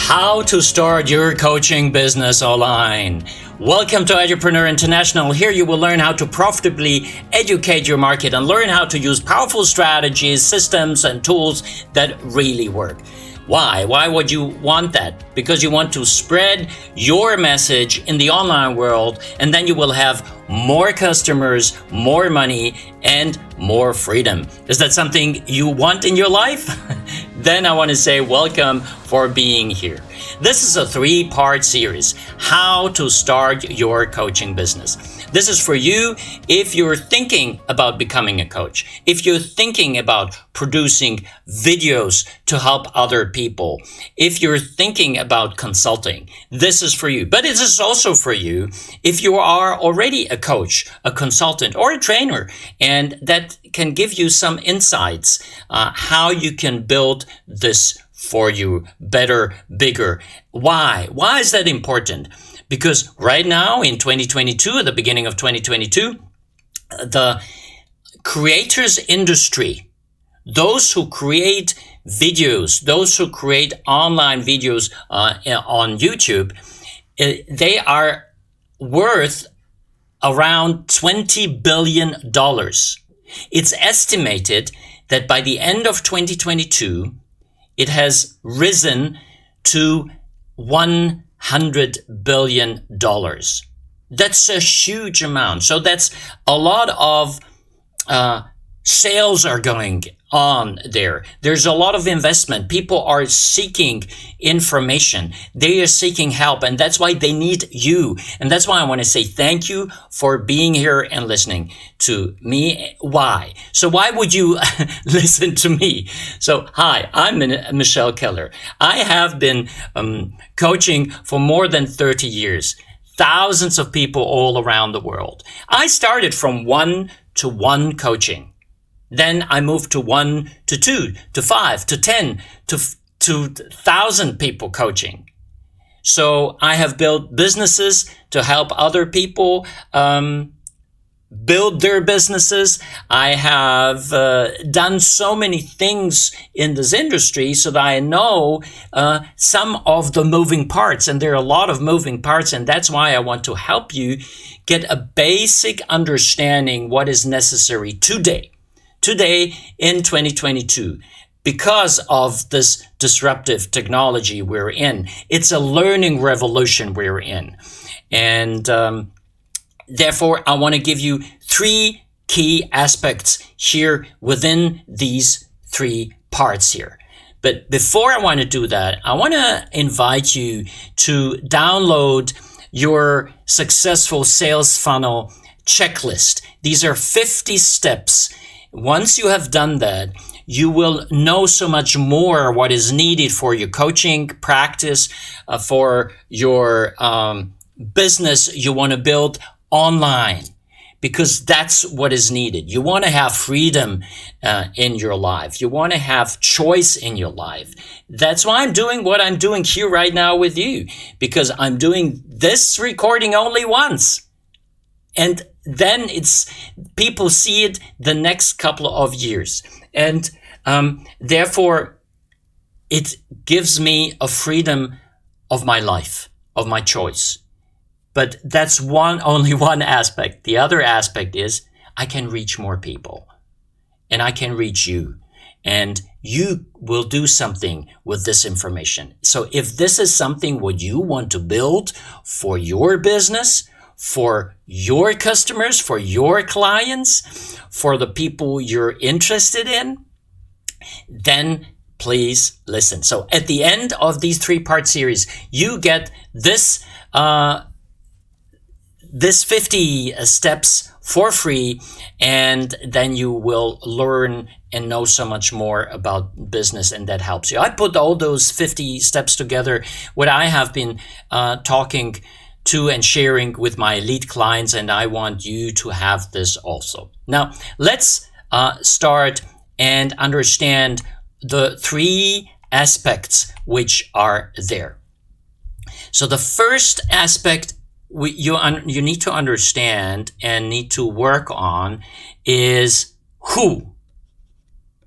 How to start your coaching business online. Welcome to Edupreneur.International. Here you will learn how to profitably educate your market and learn how to use powerful strategies, systems, and tools that really work. Why? Why would you want that? Because you want to spread your message in the online world, and then you will have more customers, more money, and more freedom. Is that something you want in your life? Then I want to say welcome for being here. This is a 3-part series, How to Start Your Coaching Business. This is for you if you're thinking about becoming a coach, if you're thinking about producing videos to help other people, if you're thinking about consulting, this is for you. But it is also for you if you are already a coach, a consultant, or a trainer, and that can give you some insights how you can build this for you better, bigger. Why? Why is that important? Because right now in 2022, at the beginning of 2022, the creators industry, those who create videos, those who create online videos on YouTube, they are worth around $20 billion. It's estimated that by the end of 2022, it has risen to $100 billion. That's a huge amount. So that's a lot of sales are going on there. There's a lot of investment. People are seeking information. They are seeking help, and that's why they need you. And that's why I want to say thank you for being here and listening to me. Why? So why would you listen to me? So hi, I'm Michelle Keller. I have been coaching for more than 30 years. Thousands of people all around the world. I started from 1-to-1 coaching. Then I moved to 1 to 2 to 5 to 10 to 1,000 people coaching. So I have built businesses to help other people build their businesses. I have done so many things in this industry so that I know some of the moving parts, and there are a lot of moving parts, and that's why I want to help you get a basic understanding what is necessary today in 2022, because of this disruptive technology we're in. It's a learning revolution we're in. And therefore, I want to give you 3 key aspects here within these 3 parts here. But before I want to do that, I want to invite you to download your successful sales funnel checklist. These are 50 steps. Once you have done that, you will know so much more what is needed for your coaching practice, for your business you want to build online, because that's what is needed. You want to have freedom in your life. You want to have choice in your life. That's why I'm doing what I'm doing here right now with you, because I'm doing this recording only once. And then people see it the next couple of years. And therefore, it gives me a freedom of my life, of my choice. But that's only one aspect. The other aspect is I can reach more people, and I can reach you, and you will do something with this information. So if this is something what you want to build for your business, for your customers, for your clients, for the people you're interested in, then please listen. So at the end of these 3-part series, you get this 50 steps for free, and then you will learn and know so much more about business, and that helps you. I put all those 50 steps together, what I have been talking to and sharing with my elite clients, and I want you to have this also. Now, let's start and understand the 3 aspects which are there. So the first aspect you need to understand and need to work on is who.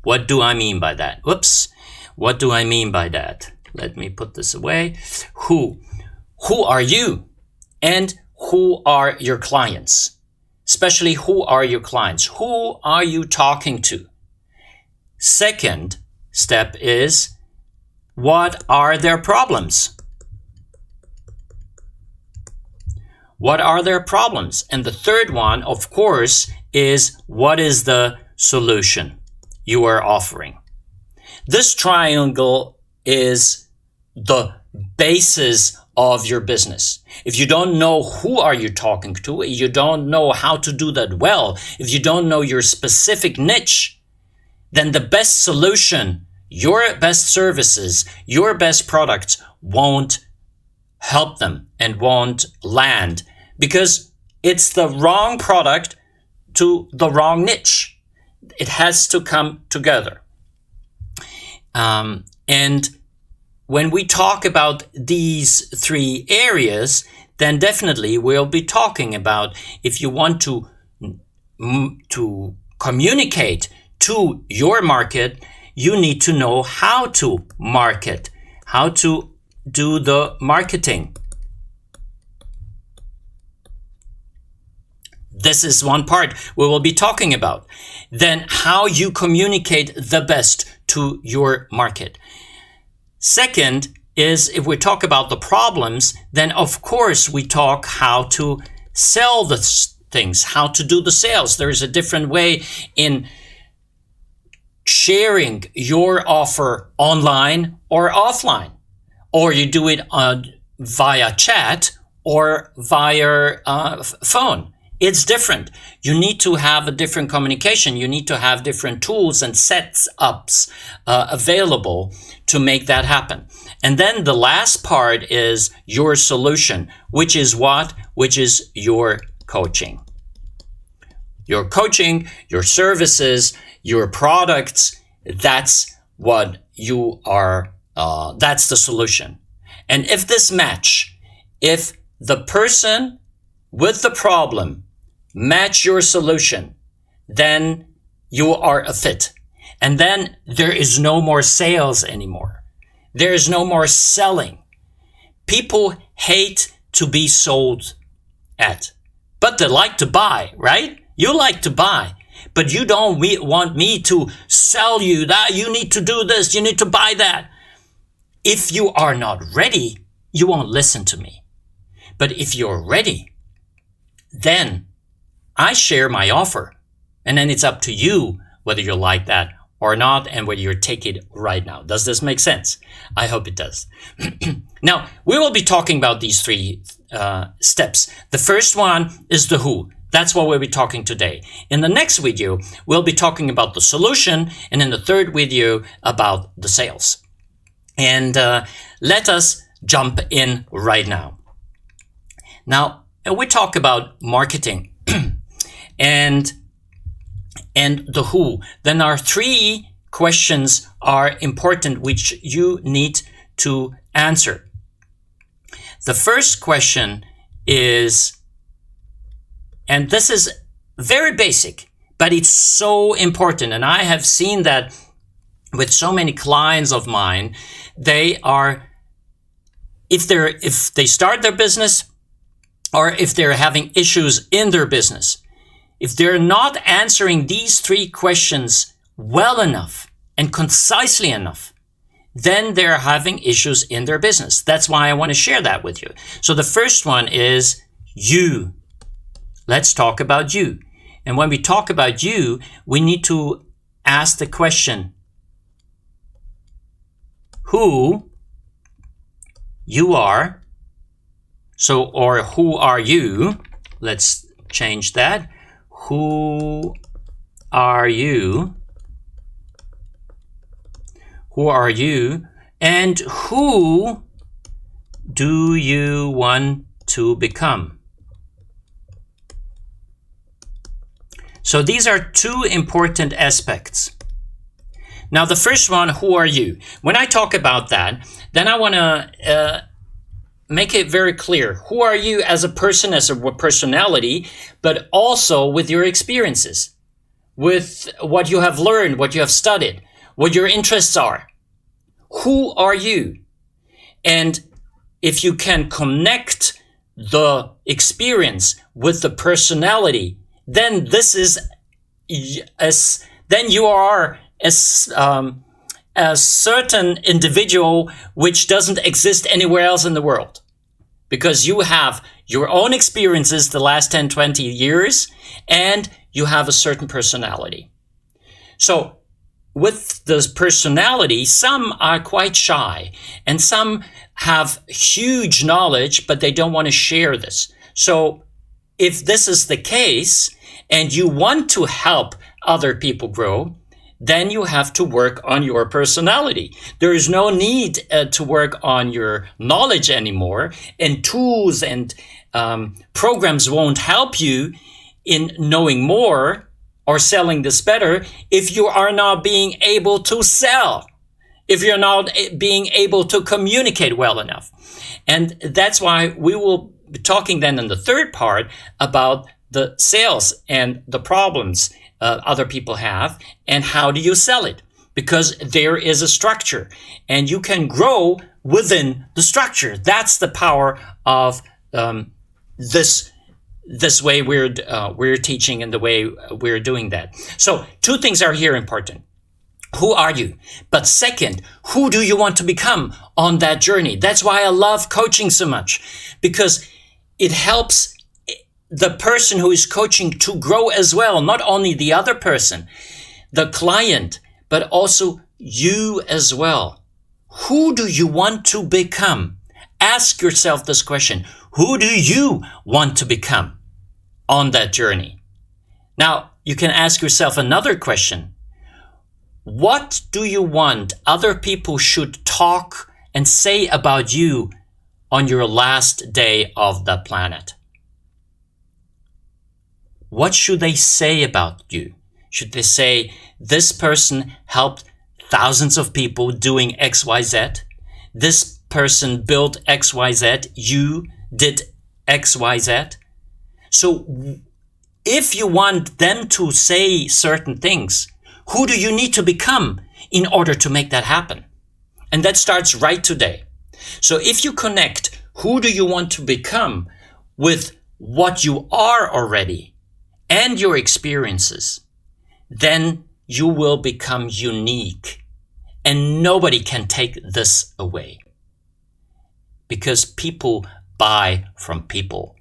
What do I mean by that? What do I mean by that? let me put this away. Who are you? And who are your clients? Especially, who are your clients? Who are you talking to? Second step is, what are their problems? What are their problems? And the third one, of course, is, what is the solution you are offering? This triangle is the basis of your business. If you don't know who are you talking to, you don't know how to do that well, if you don't know your specific niche, then the best solution, your best services, your best products won't help them and won't land, because it's the wrong product to the wrong niche. It has to come together. And when we talk about these three areas, then definitely we'll be talking about, if you want to communicate to your market, you need to know how to market, how to do the marketing. This is one part we will be talking about. Then how you communicate the best to your market. Second is, if we talk about the problems, then of course we talk how to sell the things, how to do the sales. There is a different way in sharing your offer online or offline, or you do it via chat or via phone. It's different. You need to have a different communication. You need to have different tools and setups available to make that happen. And then the last part is your solution, which is what? Which is your coaching. Your coaching, your services, your products, that's what you are, that's the solution. And if this match, if the person with the problem match your solution, then you are a fit. And then there is no more sales anymore. There is no more selling. People hate to be sold at, but they like to buy, right? You like to buy, but you don't want me to sell you that. You need to do this. You need to buy that. If you are not ready, you won't listen to me. But if you're ready, then I share my offer. And then it's up to you whether you like that or not, and whether you take it right now. Does this make sense? I hope it does. Now, we will be talking about these three steps. The first one is the who. That's what we'll be talking today. In the next video, we'll be talking about the solution, and in the third video, about the sales. And let us jump in right now. Now, we talk about marketing and the who. Then our three questions are important, which you need to answer. The first question is, and this is very basic, but it's so important. And I have seen that with so many clients of mine. They are, if they start their business, or if they're having issues in their business, if they're not answering these three questions well enough and concisely enough, then they're having issues in their business. That's why I want to share that with you. So the first one is you. Let's talk about you. And when we talk about you, we need to ask the question, who you are. So, or who are you? Let's change that. Who are you? Who are you? And who do you want to become? So these are two important aspects. Now, the first one, who are you? When I talk about that, then I want to make it very clear. Who are you as a person, as a personality, but also with your experiences, with what you have learned, what you have studied, what your interests are. Who are you? And if you can connect the experience with the personality, then then you are a certain individual which doesn't exist anywhere else in the world, because you have your own experiences the last 10, 20 years, and you have a certain personality. So with this personality, some are quite shy, and some have huge knowledge, but they don't want to share this. So if this is the case, and you want to help other people grow, then you have to work on your personality. There is no need to work on your knowledge anymore, and tools and programs won't help you in knowing more or selling this better if you are not being able to sell, if you're not being able to communicate well enough. And that's why we will be talking then in the third part about the sales and the problems other people have, and how do you sell it? Because there is a structure, and you can grow within the structure. That's the power of this way we're teaching and the way we're doing that. So 2 things are here important. Who are you? But second, who do you want to become on that journey? That's why I love coaching so much, because it helps the person who is coaching to grow as well. Not only the other person, the client, but also you as well. Who do you want to become? Ask yourself this question. Who do you want to become on that journey? Now, you can ask yourself another question. What do you want other people should talk and say about you on your last day of the planet? What should they say about you? Should they say, this person helped thousands of people doing XYZ? This person built XYZ. You did XYZ. So if you want them to say certain things, who do you need to become in order to make that happen? And that starts right today. So if you connect who do you want to become with what you are already and your experiences, then you will become unique, and nobody can take this away, because people buy from people.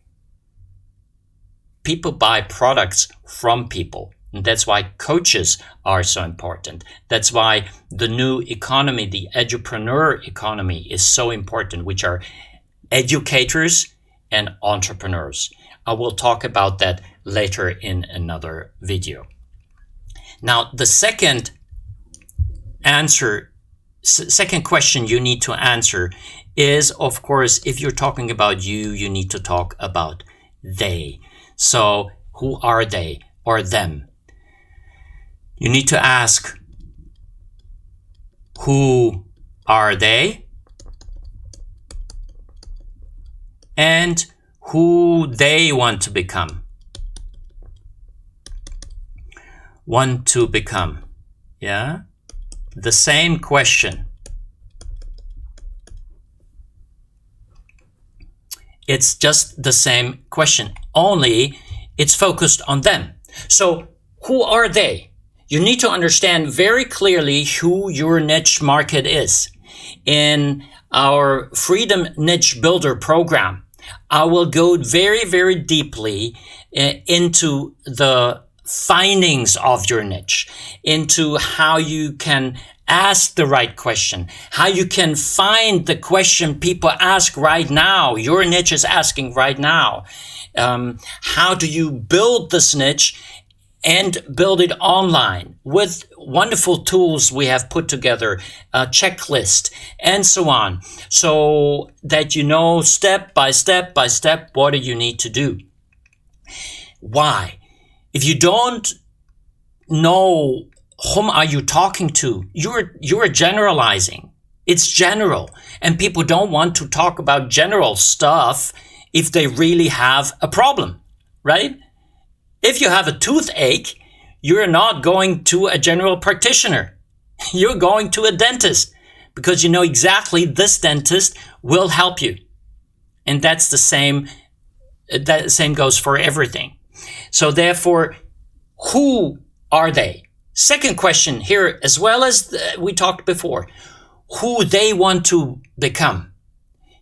People buy products from people. And that's why coaches are so important. That's why the new economy, the Edupreneur economy, is so important, which are educators and entrepreneurs. I will talk about that later in another video. Now, the second question you need to answer is, of course, if you're talking about you, you need to talk about they. So who are they or them? You need to ask, who are they? And who they want to become. Want to become. Yeah? The same question. It's just the same question, only it's focused on them. So who are they? You need to understand very clearly who your niche market is. In our Freedom Niche Builder program, I will go very, very deeply into the findings of your niche, into how you can ask the right question, how you can find the question people ask right now, your niche is asking right now. How do you build this niche and build it online with wonderful tools we have put together, a checklist, and so on, so that you know step by step what do you need to do. Why? If you don't know whom are you talking to, you're generalizing. It's general, and people don't want to talk about general stuff if they really have a problem, right? If you have a toothache, you're not going to a general practitioner. You're going to a dentist, because you know exactly this dentist will help you. And that's the same. That same goes for everything. So therefore, who are they? Second question here, as well as we talked before, who they want to become.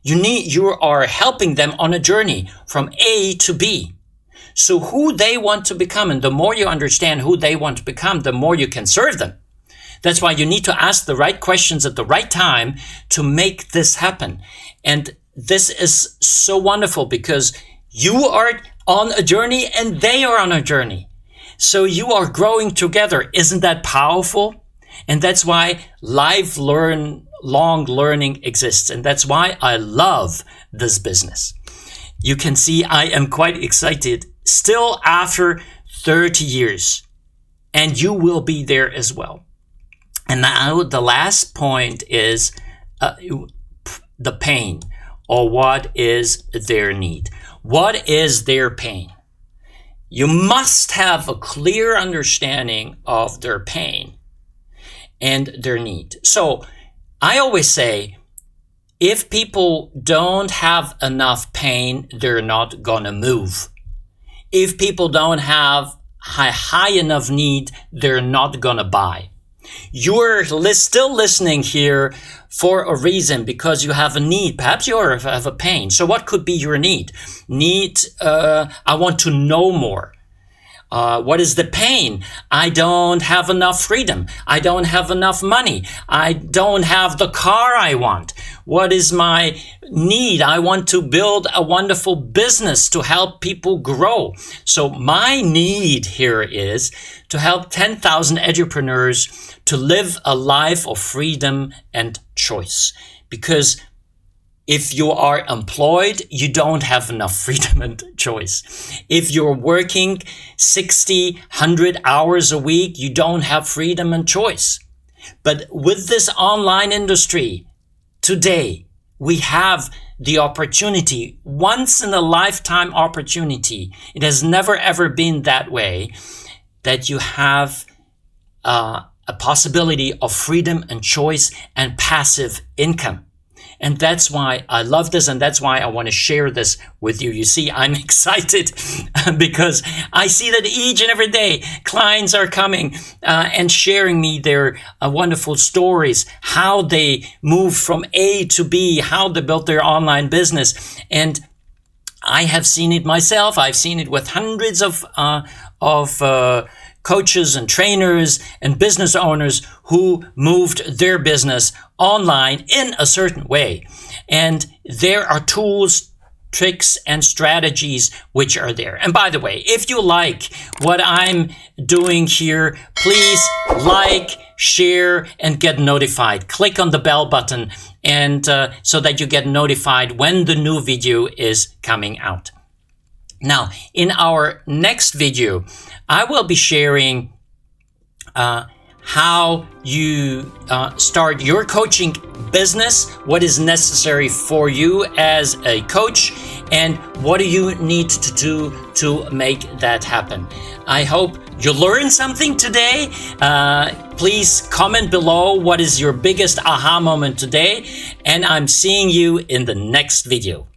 You are helping them on a journey from A to B. So who they want to become, and the more you understand who they want to become, the more you can serve them. That's why you need to ask the right questions at the right time to make this happen. And this is so wonderful because you are on a journey and they are on a journey. So you are growing together. Isn't that powerful? And that's why lifelong learning exists. And that's why I love this business. You can see I am quite excited still after 30 years. And you will be there as well. And now the last point is the pain, or what is their need. What is their pain? You must have a clear understanding of their pain and their need. So I always say, if people don't have enough pain, they're not gonna move. If people don't have high enough need, they're not gonna buy. You're still listening here for a reason, because you have a need. Perhaps you have a pain. So what could be your need? I want to know more. What is the pain? I don't have enough freedom. I don't have enough money. I don't have the car I want. What is my need? I want to build a wonderful business to help people grow. So my need here is to help 10,000 edupreneurs to live a life of freedom and choice. Because if you are employed, you don't have enough freedom and choice. If you're working 60, 100 hours a week, you don't have freedom and choice. But with this online industry, today, we have the opportunity, once in a lifetime opportunity. It has never ever been that way, that you have a possibility of freedom and choice and passive income. And that's why I love this, and that's why I want to share this with you. You see, I'm excited because I see that each and every day clients are coming and sharing me their wonderful stories, how they moved from A to B, how they built their online business. And I have seen it myself. I've seen it with hundreds of coaches and trainers and business owners who moved their business online in a certain way. And there are tools, tricks, and strategies which are there. And by the way, if you like what I'm doing here, please like, share, and get notified. Click on the bell button and so that you get notified when the new video is coming out. Now, in our next video, I will be sharing how you start your coaching business, what is necessary for you as a coach, and what do you need to do to make that happen. I hope you learned something today. Please comment below what is your biggest aha moment today, and I'm seeing you in the next video.